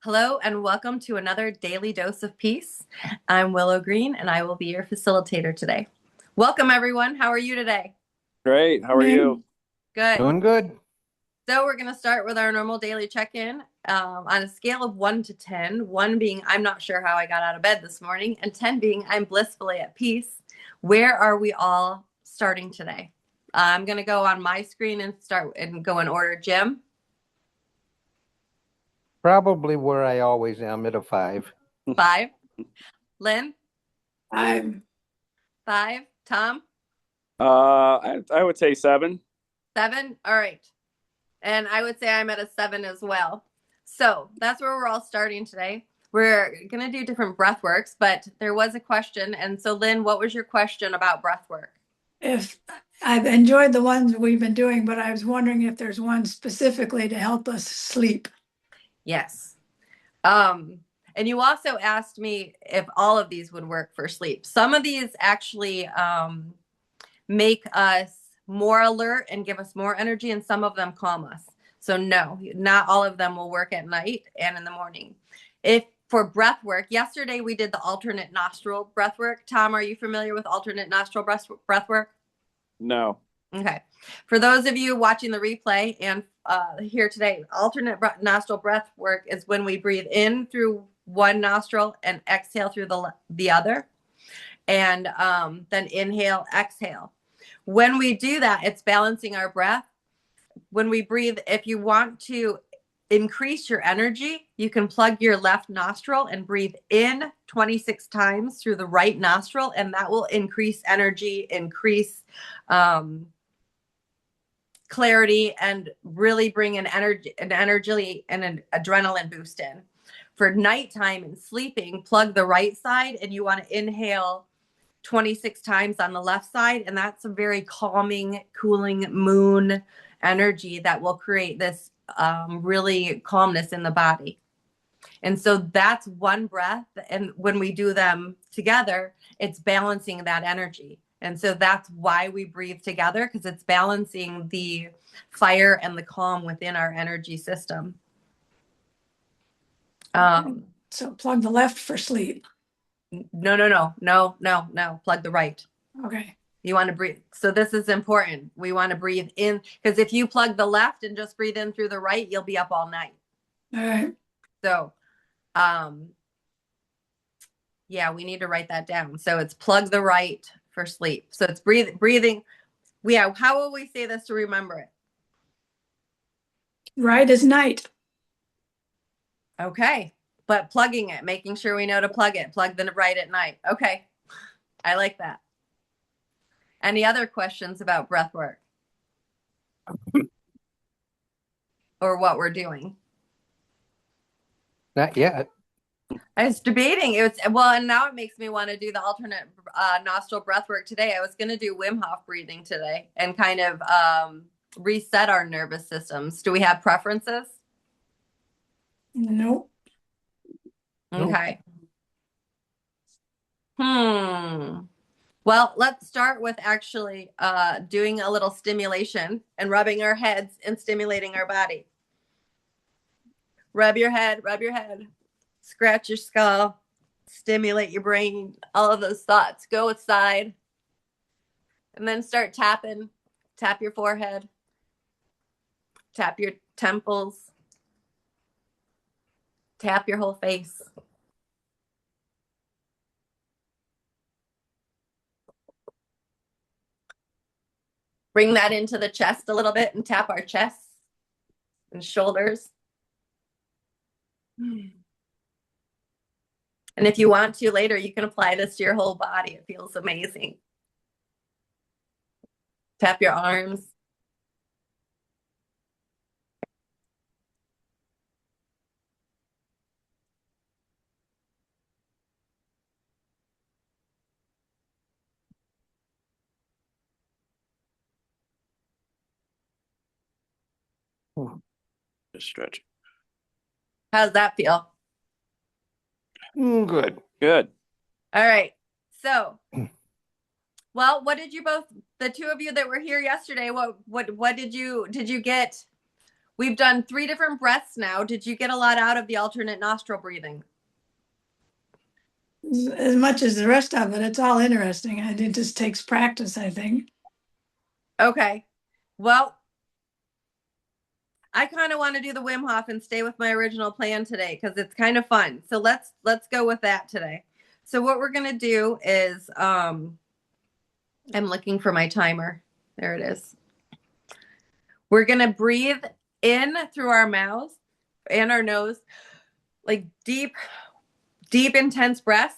Hello and welcome to another Daily Dose of Peace. I'm Willow Green and I will be your facilitator today. Welcome everyone. How are you today? Great. How are you? Good. Doing good. So we're going to start with our normal daily check-in on a scale of 1 to 10, 1 being I'm not sure how I got out of bed this morning, and 10 being I'm blissfully at peace. Where are we all starting today? I'm going to go on my screen and start and go in order. Jim? Probably where I always am at a 5. 5. Lynn? I'm 5. Tom? I would say 7. 7? All right. And I would say I'm at a 7 as well. So that's where we're all starting today. We're going to do different breath works, but there was a question. And so, Lynn, what was your question about breath work? if I've enjoyed the ones we've been doing, but I was wondering if there's one specifically to help us sleep. Yes. And you also asked me if all of these would work for sleep. Some of these actually make us more alert and give us more energy, and some of them calm us. So no, not all of them will work at night and in the morning. If for breath work, yesterday we did the alternate nostril breath work. Tom, are you familiar with alternate nostril breath work? No. Okay. For those of you watching the replay and here today, alternate nostril breath work is when we breathe in through one nostril and exhale through the other, and then inhale, exhale. When we do that, it's balancing our breath. When we breathe, if you want to increase your energy, you can plug your left nostril and breathe in 26 times through the right nostril, and that will increase energy, increase clarity, and really bring an energy and an adrenaline boost in. For nighttime and sleeping, plug the right side, and you want to inhale 26 times on the left side, and that's a very calming, cooling moon energy that will create this really calmness in the body. And so that's one breath, and when we do them together, it's balancing that energy. And so that's why we breathe together, because it's balancing the fire and the calm within our energy system. So plug the left for sleep. No. Plug the right. Okay. You want to breathe. So this is important. We want to breathe in, because if you plug the left and just breathe in through the right, you'll be up all night. All right. So, yeah, we need to write that down. So it's plug the right for sleep. So it's breathing. Yeah. How will we say this to remember it? Right is night. Okay. But plugging it, making sure we know to plug it, plug the right at night. Okay. I like that. Any other questions about breath work or what we're doing? Not yet. I was debating. And now it makes me want to do the alternate nostril breath work today. I was going to do Wim Hof breathing today and kind of reset our nervous systems. Do we have preferences? Nope. Okay. Well, let's start with actually doing a little stimulation and rubbing our heads and stimulating our body. Rub your head, scratch your skull, stimulate your brain, all of those thoughts. Go aside and then start tapping. Tap your forehead, tap your temples, tap your whole face. Bring that into the chest a little bit and tap our chests and shoulders. And if you want to later, you can apply this to your whole body. It feels amazing. Tap your arms. Just stretching. How's that feel? Good. Good. All right. So, well, what did you both, the two of you that were here yesterday, what did you get? We've done 3 different breaths now. Did you get a lot out of the alternate nostril breathing? As much as the rest of it, it's all interesting. And it just takes practice, I think. Okay. Well, I kind of want to do the Wim Hof and stay with my original plan today because it's kind of fun. So let's go with that today. So what we're gonna do is I'm looking for my timer. There it is. We're gonna breathe in through our mouths and our nose, like deep, intense breaths.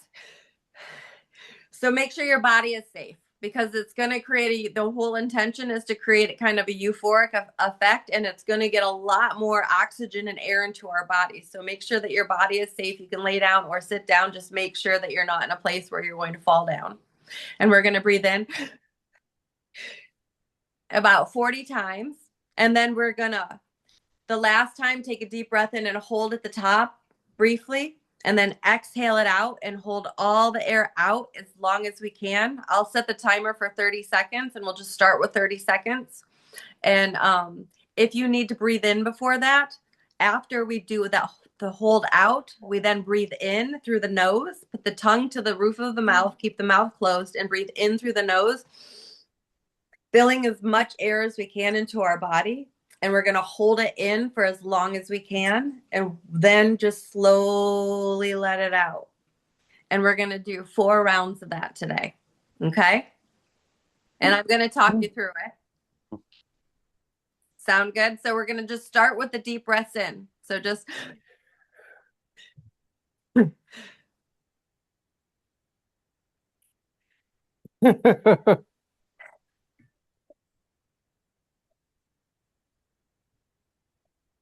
So make sure your body is safe because it's going to create the whole intention is to create kind of a euphoric effect, and it's going to get a lot more oxygen and air into our body. So make sure that your body is safe. You can lay down or sit down. Just make sure that you're not in a place where you're going to fall down. And we're going to breathe in about 40 times. And then we're going to, the last time, take a deep breath in and hold at the top briefly. And then exhale it out and hold all the air out as long as we can. I'll set the timer for 30 seconds and we'll just start with 30 seconds. And if you need to breathe in before that, after we do that, the hold out, we then breathe in through the nose, put the tongue to the roof of the mouth, keep the mouth closed, and breathe in through the nose, filling as much air as we can into our body. And we're going to hold it in for as long as we can and then just slowly let it out. And we're going to do 4 rounds of that today. Okay? And I'm going to talk you through it. Sound good? So we're going to just start with the deep breaths in. So just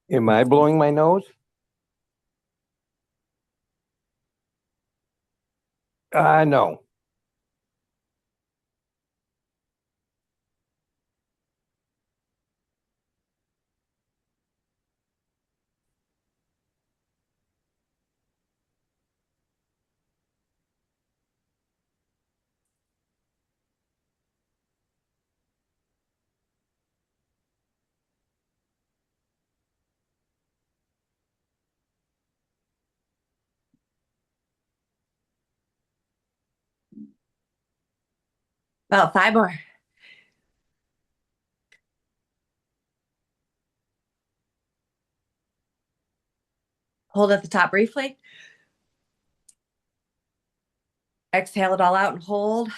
Am I blowing my nose? No. about 5 more. Hold at the top briefly. Exhale it all out and hold.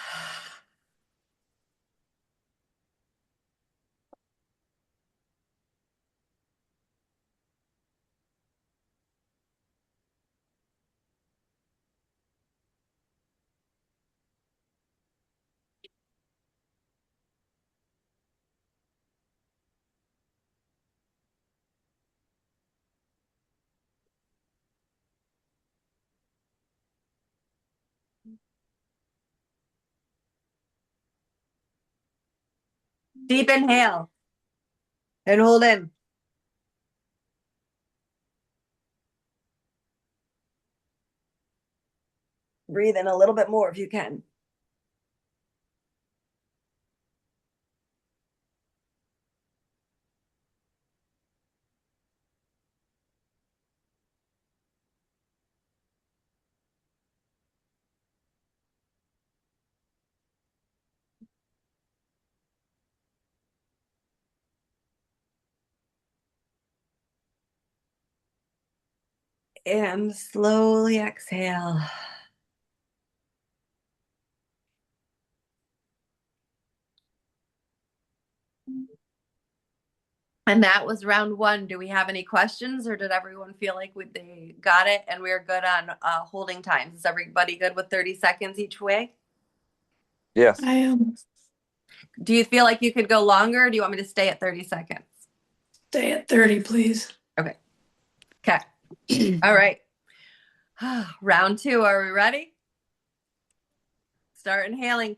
Deep inhale and hold in. Breathe in a little bit more if you can. And slowly exhale. And that was round 1. Do we have any questions, or did everyone feel like they got it and we're good on holding times? Is everybody good with 30 seconds each way? Yes. I Do you feel like you could go longer, or do you want me to stay at 30 seconds? stay at 30, please. Okay. All right. Round 2. Are we ready? Start inhaling.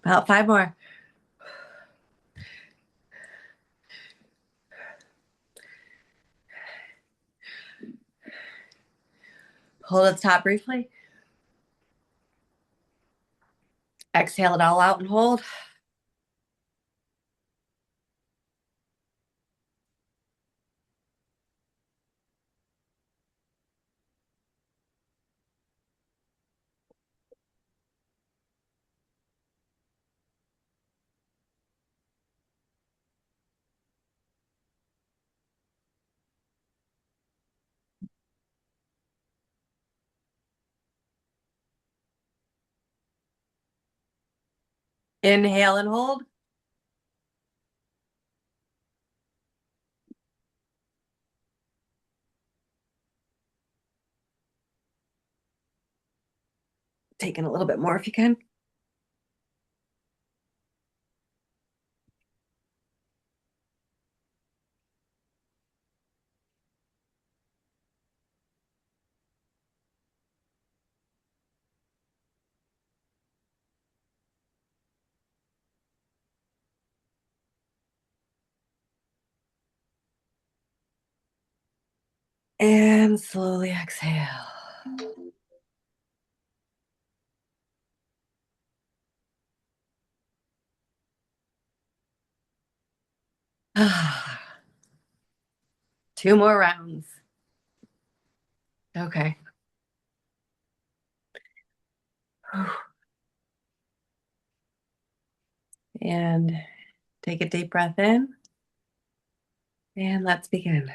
About 5 more. Hold at the top briefly. Exhale it all out and hold. Inhale and hold. Take in a little bit more if you can. And slowly exhale. Two more rounds. Okay. And take a deep breath in. And let's begin.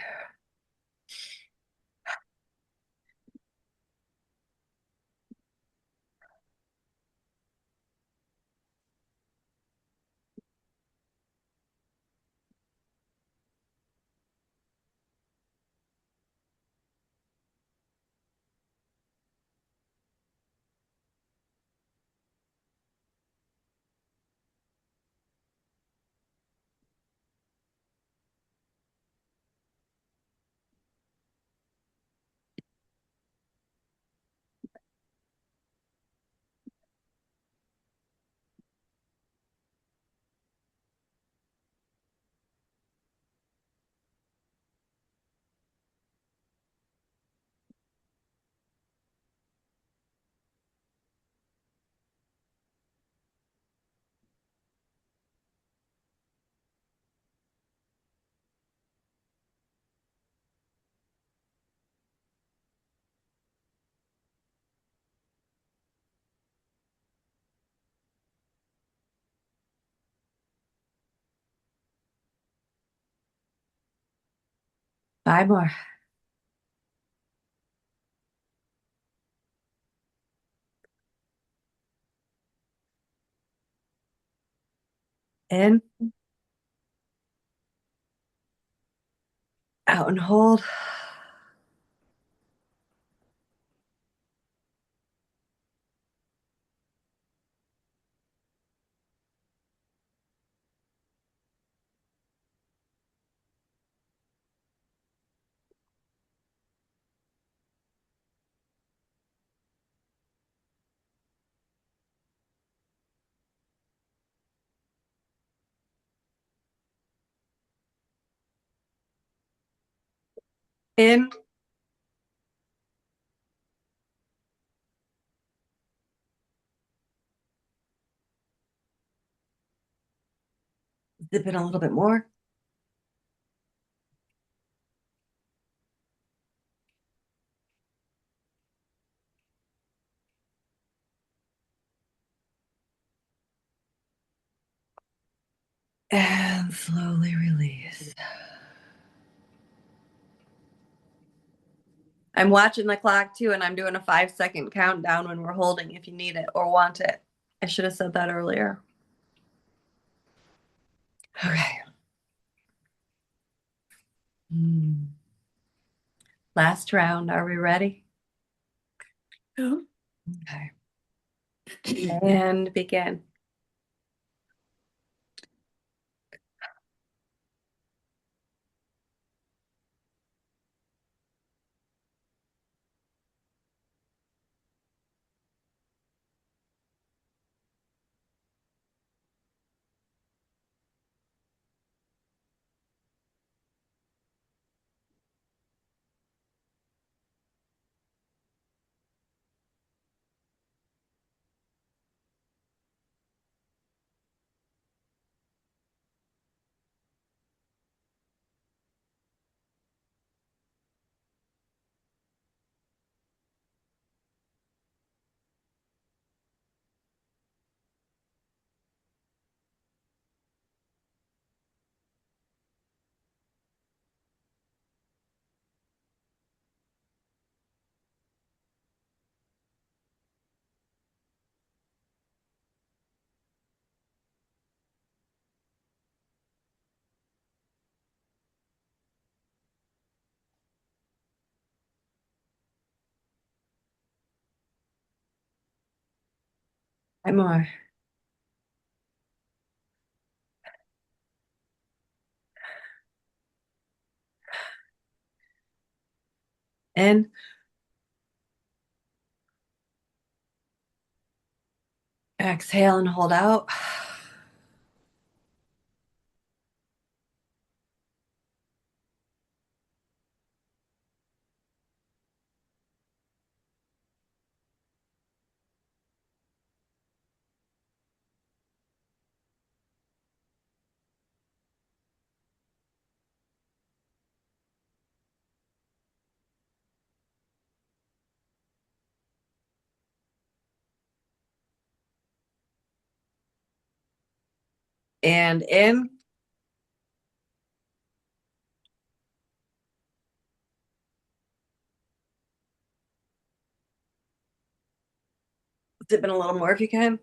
Five more. In. Out and hold. In. Zip in a little bit more. And slowly release. I'm watching the clock too, and I'm doing a 5-second countdown when we're holding if you need it or want it. I should have said that earlier. Okay. Last round. Are we ready? Yeah. Okay. And begin. And more. In. Exhale and hold out. And in. Dip in a little more if you can.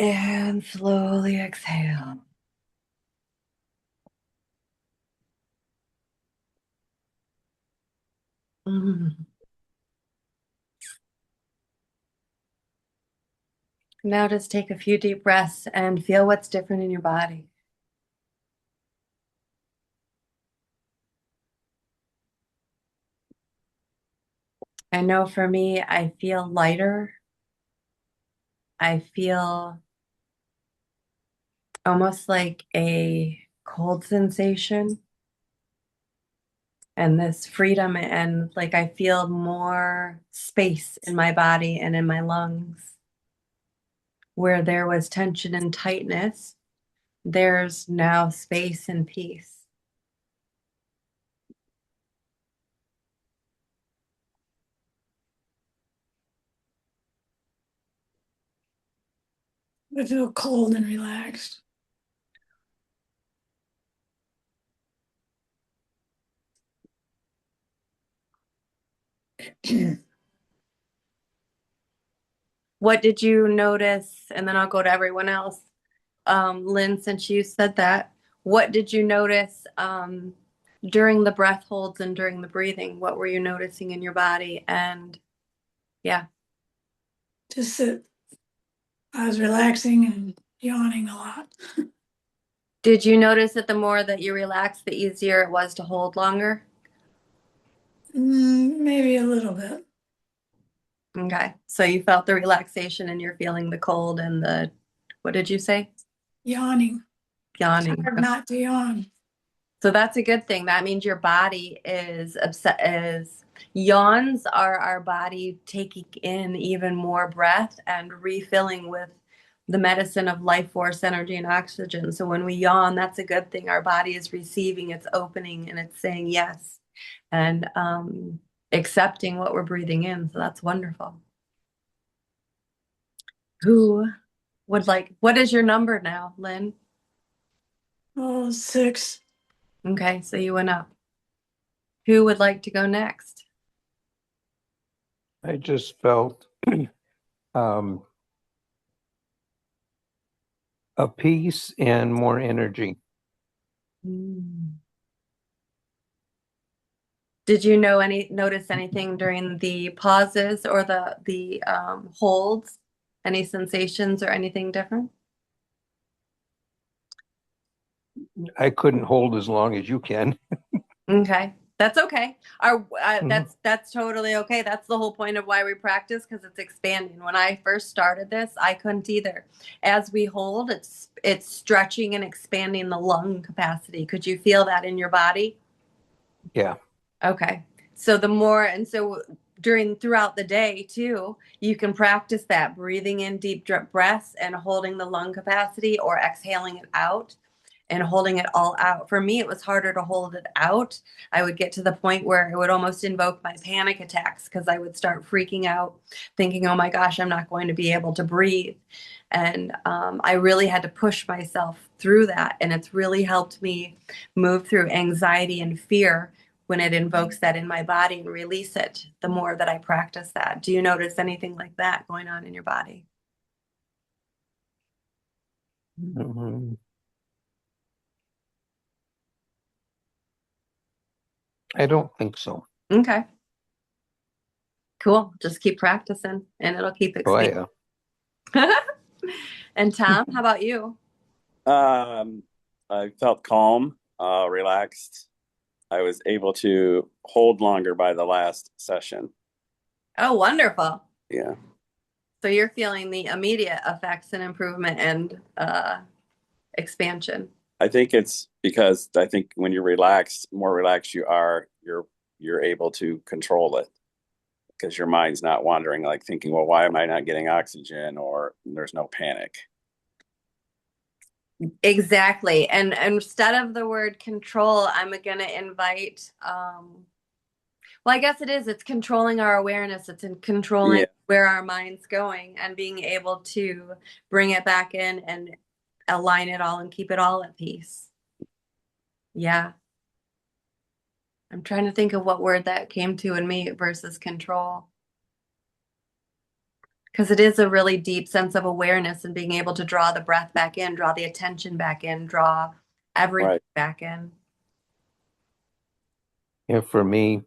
And slowly exhale. Mm. Now just take a few deep breaths and feel what's different in your body. I know for me, I feel lighter. I feel almost like a cold sensation and this freedom, and like I feel more space in my body and in my lungs. Where there was tension and tightness, there's now space and peace. I feel cold and relaxed. What did you notice? And then I'll go to everyone else. Lynn, since you said that, what did you notice during the breath holds and during the breathing? What were you noticing in your body? And yeah. Just that I was relaxing and yawning a lot. Did you notice that the more that you relaxed, the easier it was to hold longer? Maybe a little bit. Okay. So you felt the relaxation and you're feeling the cold and the, what did you say? Yawning. Yawning. Hard not to yawn. So that's a good thing. That means your body is upset. Is yawns are our body taking in even more breath and refilling with the medicine of life force, energy, and oxygen. So when we yawn, that's a good thing. Our body is receiving, it's opening, and it's saying yes, and accepting what we're breathing in. So that's wonderful. Who would like? What is your number now, Lynn? Oh, 6. Okay, so you went up. Who would like to go next? I just felt um, a peace and more energy. Did you notice anything during the pauses or the holds? Any sensations or anything different? I couldn't hold as long as you can. Okay, that's okay. Mhm. That's totally okay. That's the whole point of why we practice, because it's expanding. When I first started this, I couldn't either. As we hold, it's stretching and expanding the lung capacity. Could you feel that in your body? Yeah. Okay. So the more, and so throughout the day too, you can practice that breathing in deep breaths and holding the lung capacity, or exhaling it out and holding it all out. For me, it was harder to hold it out. I would get to the point where it would almost invoke my panic attacks, because I would start freaking out, thinking, oh my gosh, I'm not going to be able to breathe. And I really had to push myself through that. And it's really helped me move through anxiety and fear when it invokes that in my body and release it, the more that I practice that. Do you notice anything like that going on in your body? Mhm. I don't think so. Okay. Cool. Just keep practicing and it'll keep Oh, expanding. yeah. And Tom, how about you? I felt calm, relaxed. I was able to hold longer by the last session. Oh, wonderful. Yeah. So you're feeling the immediate effects and improvement and expansion. I think it's because I think when you're relaxed, more relaxed you are, you're able to control it because your mind's not wandering, like thinking, well, why am I not getting oxygen? Or there's no panic. Exactly. And instead of the word control, I'm going to invite, well, I guess it is. It's controlling our awareness. It's in controlling Yeah. where our mind's going and being able to bring it back in and align it all and keep it all at peace. Yeah. I'm trying to think of what word that came to in me versus control. Because it is a really deep sense of awareness and being able to draw the breath back in, draw the attention back in, draw everything Right. back in. Yeah, for me,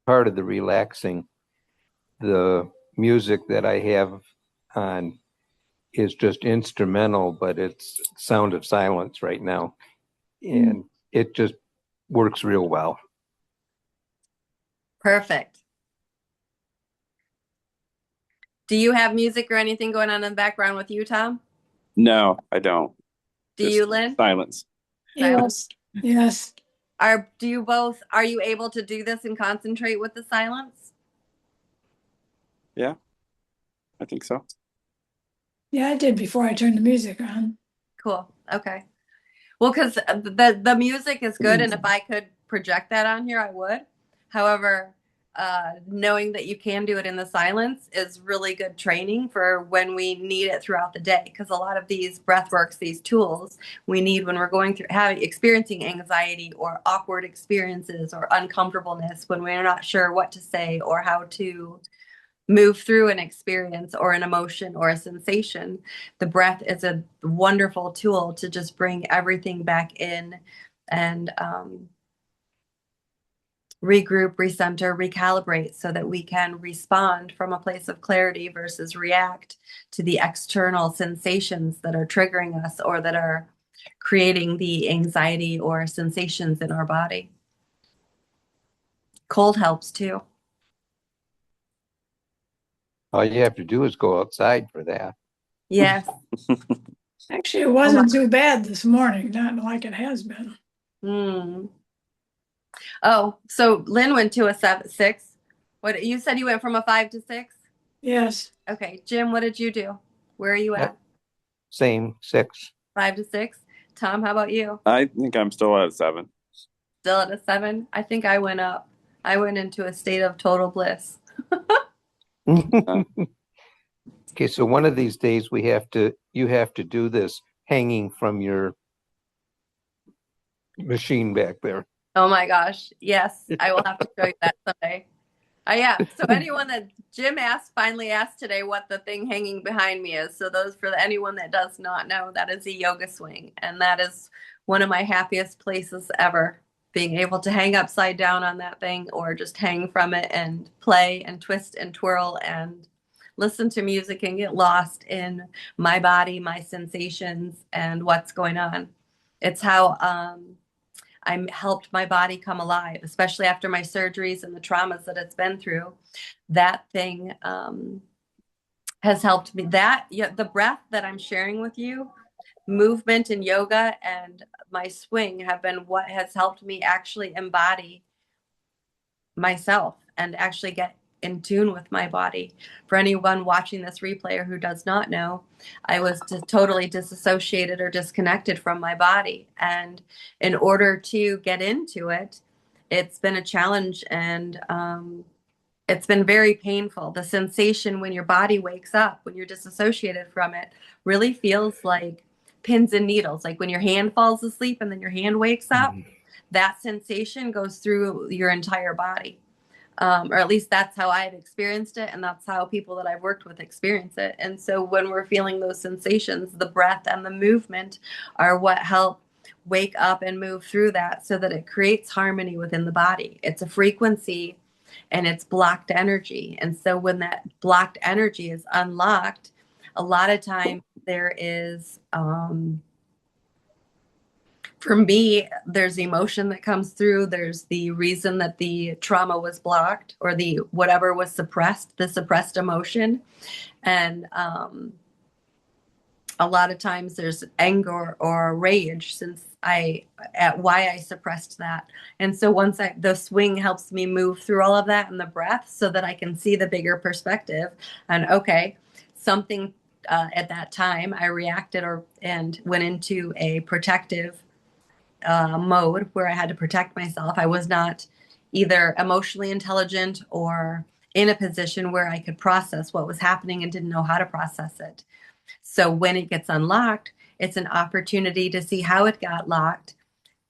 part of the relaxing, the music that I have on is just instrumental, but it's Sound of Silence right now. And it just works real well. Perfect. Do you have music or anything going on in the background with you, Tom? No, I don't. Do Just you, Lynn? silence. Yes, yes. Are you able to do this and concentrate with the silence? Yeah, I think so. Yeah, I did before I turned the music on. Cool. Okay. Well, because the music is good, and if I could project that on here, I would. However, knowing that you can do it in the silence is really good training for when we need it throughout the day. Because a lot of these breath works, these tools, we need when we're going through experiencing anxiety or awkward experiences or uncomfortableness, when we're not sure what to say or how to move through an experience or an emotion or a sensation. The breath is a wonderful tool to just bring everything back in and regroup, recenter, recalibrate so that we can respond from a place of clarity versus react to the external sensations that are triggering us or that are creating the anxiety or sensations in our body. Cold helps too. All you have to do is go outside for that. Yes. Actually, it wasn't too bad this morning, not like it has been. Hmm. Oh, so Lynn went to a 6. What you said you went from a 5 to 6? Yes. Okay, Jim, what did you do? Where are you at? Same, 6. 5 to 6. Tom, how about you? I think I'm still at 7. Still at a 7? I think I went up. I went into a state of total bliss. Okay, so one of these days you have to do this hanging from your machine back there. Oh my gosh. Yes, I will have to show you that someday. Yeah. So anyone that Jim finally asked today what the thing hanging behind me is. So anyone that does not know, that is a yoga swing. And that is one of my happiest places ever. Being able to hang upside down on that thing or just hang from it and play and twist and twirl and listen to music and get lost in my body, my sensations, and what's going on. It's how I helped my body come alive, especially after my surgeries and the traumas that it's been through. That thing has helped me. The breath that I'm sharing with you, movement and yoga and my swing have been what has helped me actually embody myself and actually get in tune with my body. For anyone watching this replay or who does not know, I was totally disassociated or disconnected from my body. And in order to get into it, it's been a challenge and it's been very painful. The sensation when your body wakes up, when you're disassociated from it, really feels like pins and needles. Like when your hand falls asleep and then your hand wakes up, that sensation goes through your entire body. Or at least that's how I've experienced it, and that's how people that I've worked with experience it. And so when we're feeling those sensations, the breath and the movement are what help wake up and move through that, so that it creates harmony within the body. It's a frequency and it's blocked energy. And so when that blocked energy is unlocked, a lot of times there is for me, there's emotion that comes through. There's the reason that the trauma was blocked, or the whatever was suppressed, the suppressed emotion. And a lot of times there's anger or rage at why I suppressed that. And so once the swing helps me move through all of that in the breath, so that I can see the bigger perspective. And okay, something at that time I reacted and went into a protective mode where I had to protect myself. I was not either emotionally intelligent or in a position where I could process what was happening and didn't know how to process it. So when it gets unlocked, it's an opportunity to see how it got locked,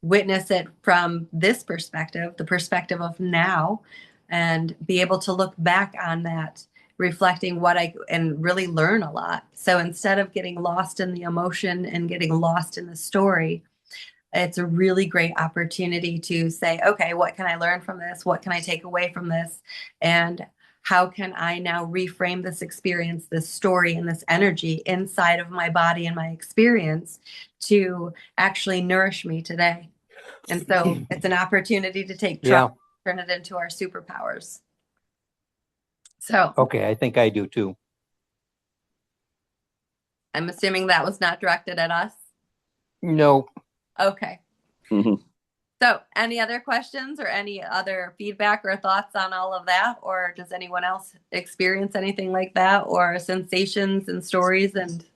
witness it from this perspective, the perspective of now, and be able to look back on that, reflecting and really learn a lot. So instead of getting lost in the emotion and getting lost in the story, it's a really great opportunity to say, okay, what can I learn from this? What can I take away from this? And how can I now reframe this experience, this story, and this energy inside of my body and my experience to actually nourish me today? And so it's an opportunity to take trauma, turn it into our superpowers. So, Okay, I think I do too. I'm assuming that was not directed at us. No. Okay. Mhm. So any other questions or any other feedback or thoughts on all of that? Or does anyone else experience anything like that, or sensations and stories? And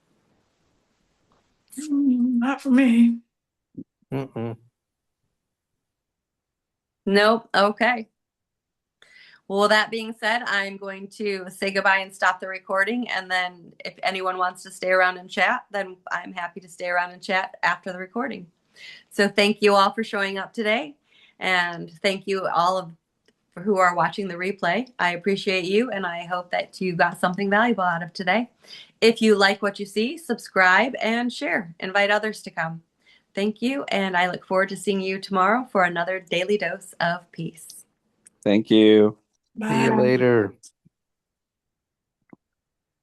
Not for me. Mm-mm. nope. Okay. Well, that being said, I'm going to say goodbye and stop the recording. And then if anyone wants to stay around and chat, then I'm happy to stay around and chat after the recording. So thank you all for showing up today. And thank you all of who are watching the replay. I appreciate you, and I hope that you got something valuable out of today. If you like what you see, subscribe and share. Invite others to come. Thank you, and I look forward to seeing you tomorrow for another daily dose of peace. Thank you. See you later.